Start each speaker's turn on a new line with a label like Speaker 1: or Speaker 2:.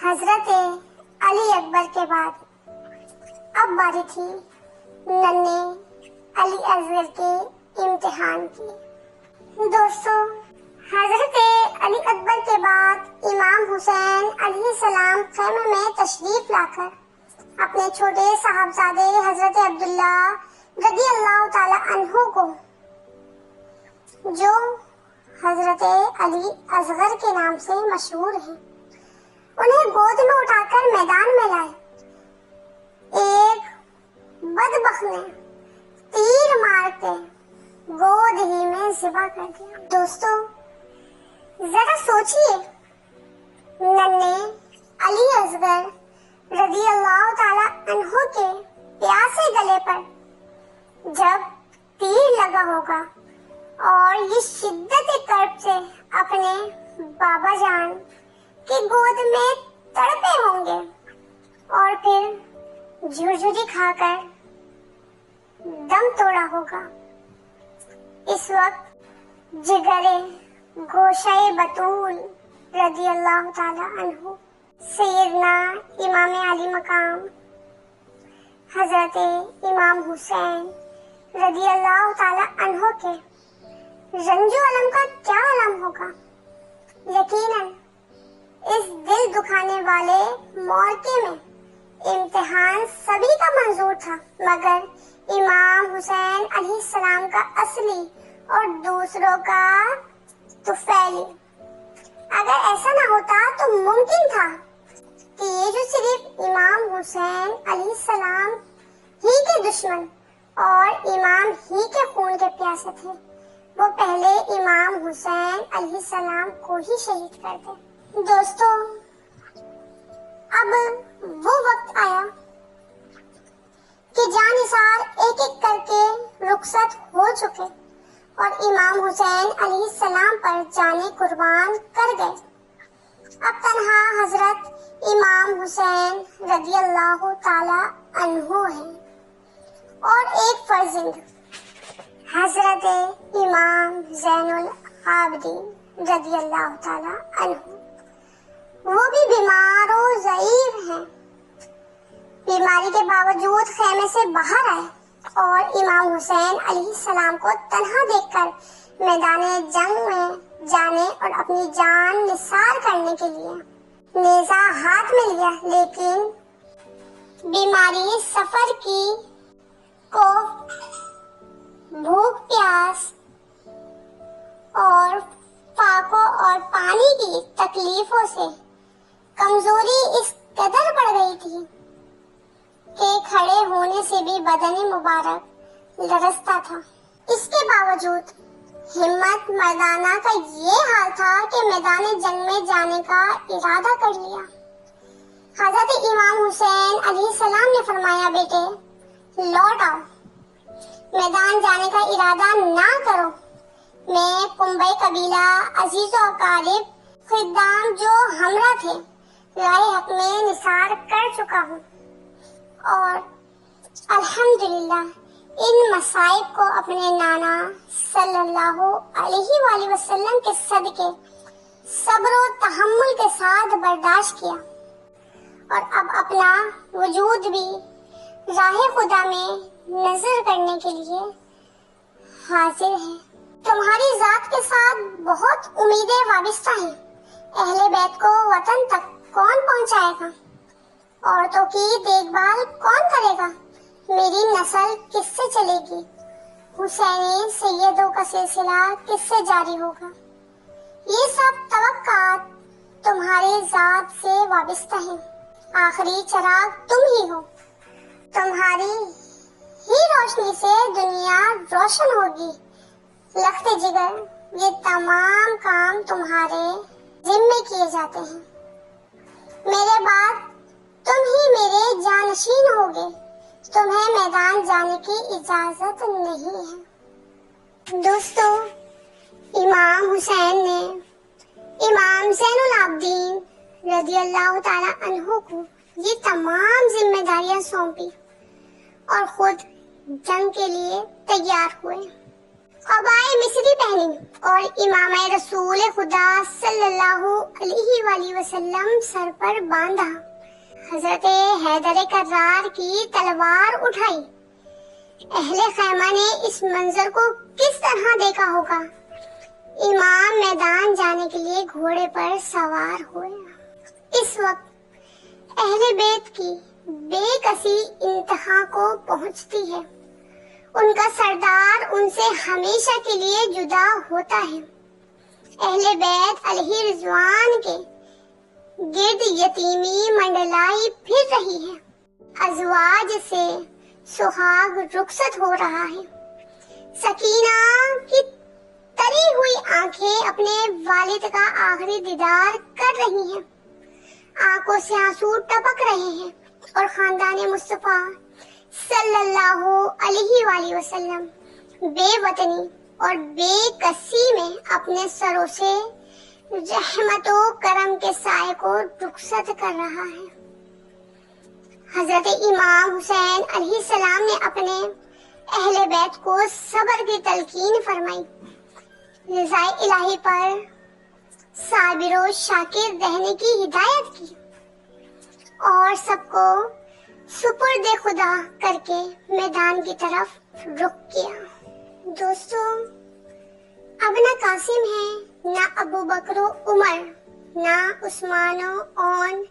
Speaker 1: حضرت علی اکبر کے بعد اب باری تھی ننھے علی اصغر کے امتحان کی۔ دوستو، حضرت علی اکبر کے بعد امام حسین علیہ السلام خیمے میں تشریف لا کر اپنے چھوٹے صاحبزادے حضرت عبداللہ رضی اللہ تعالی عنہ کو، جو حضرت علی اصغر کے نام سے مشہور ہیں، انہیں گود میں اٹھا کر میدان میں لائے۔ ایک بدبخت نے تیر مار کے گود ہی میں ذبح کر دیا۔ دوستو، ذرا سوچئے، ننھے علی اصغر رضی اللہ تعالی عنہ کے پیاسے گلے پر جب تیر لگا ہوگا اور یہ شدت کرب سے اپنے بابا جان کی گود میں تڑپے ہوں گے اور پھر جھرجھری کھا کر دم توڑا ہوگا۔ اس وقت جگرے گوشہ بطول رضی اللہ تعالی عنہ سیدنا امام علی مقام حضرت امام حسین رضی اللہ تعالی عنہ کے رنج و الم کا کیا عالم ہوگا۔ یقیناً اس دل دکھانے والے موقع میں امتحان سبھی کا منظور تھا، مگر امام حسین علیہ السلام کا اصلی اور دوسروں کا طفیلی۔ اگر ایسا نہ ہوتا تو ممکن تھا کہ یہ جو صرف امام حسین علیہ السلام ہی کے دشمن اور امام ہی کے خون کے پیاسے تھے، وہ پہلے امام حسین علیہ السلام کو ہی شہید کر دے۔ دوستو، اب وہ وقت آیا کہ جانثار ایک ایک کر کے رخصت ہو چکے اور امام حسین علیہ السلام پر جانیں قربان کر گئے۔ اب تنہا حضرت امام حسین رضی اللہ تعالی عنہ ہیں اور ایک فرزند حضرت امام زین العابدین رضی اللہ تعالی عنہ، وہ بھی بیمار و ضعیف ہیں۔ بیماری کے باوجود خیمے سے باہر آئے اور امام حسین علیہ السلام کو تنہا دیکھ کر میدان جنگ میں جانے اور اپنی جان نثار کرنے کے لیے نیزہ ہاتھ میں لیا، لیکن بیماری سفر کی کو بھوک پیاس اور فاقوں اور پانی کی تکلیفوں سے کمزوری اس قدر بڑھ گئی تھی کہ کھڑے ہونے سے بھی بدن مبارک لرزتا تھا۔ اس کے باوجود ہمت مردانہ کا یہ حال تھا کہ میدان جنگ میں جانے کا ارادہ کر لیا۔ حضرت امام حسین علیہ السلام نے فرمایا، بیٹے لوٹ آؤ، میدان جانے کا ارادہ نہ کرو، میں کنبے قبیلہ عزیز و اقارب خدام جو ہمراہ تھے راہ حق میں نثار کر چکا ہوں، اور الحمدللہ ان مصائب کو اپنے نانا صلی اللہ علیہ وآلہ وسلم کے صدقے صبر و تحمل کے ساتھ برداشت کیا، اور اب اپنا وجود بھی راہ خدا میں نظر کرنے کے لیے حاضر ہے۔ تمہاری ذات کے ساتھ بہت امیدیں وابستہ ہیں۔ اہل بیت کو وطن تک کون پہنچائے گا؟ عورتوں کی دیکھ بھال کون کرے گا؟ میری نسل کس سے چلے گی؟ حسینی سیدوں کا سلسلہ کس سے جاری ہوگا؟ یہ سب توقعات تمہاری ذات سے وابستہ ہیں۔ آخری چراغ تم ہی ہو، تمہاری ہی روشنی سے دنیا روشن ہوگی۔ لخت جگر، یہ تمام کام تمہارے ذمے کیے جاتے ہیں۔ میرے بعد تم ہی میرے جانشین ہوگے، تمہیں میدان جانے کی اجازت نہیں ہے۔ دوستو، امام حسین نے امام زین العابدین رضی اللہ تعالی عنہ کو یہ تمام ذمہ داریاں سونپی اور خود جنگ کے لیے تیار ہوئے۔ قبائے مصری پہنی اور امام رسول خدا صلی اللہ علیہ وآلہ وسلم سر پر باندھا۔ حضرت حیدر کرار کی تلوار اٹھائی۔ اہل خیمہ نے اس منظر کو کس طرح دیکھا ہوگا؟ امام میدان جانے کے لیے گھوڑے پر سوار ہوئے۔ اس وقت اہل بیت کی بے کسی انتہا کو پہنچتی ہے۔ ان کا سردار ان سے ہمیشہ کے لیے جدا ہوتا ہے۔ اہل بیت علیہ رضوان کے گرد یتیمی منڈلائی پھر رہی ہے۔ ازواج سے سہاگ رخصت ہو رہا ہے۔ سکینہ کی تری ہوئی آنکھیں اپنے والد کا آخری دیدار کر رہی ہیں۔ آنکھوں سے آنسو ٹپک رہے ہیں اور خاندان مصطفیٰ صلی اللہ علیہ وآلہ وسلم بے وطنی اور بے کسی میں اپنے سروں سے رحمت و کرم کے سائے کو رخصت کر رہا ہے۔ حضرت امام حسین علیہ السلام نے اپنے اہل بیت کو صبر کی تلقین فرمائی، رضا الہی پر صابر و شاکر رہنے کی ہدایت کی اور سب کو سپرد خدا کر کے میدان کی طرف رخ کیا۔ دوستو، اب نہ قاسم ہے، نہ ابو بکر و عمر، نہ عثمان و عون،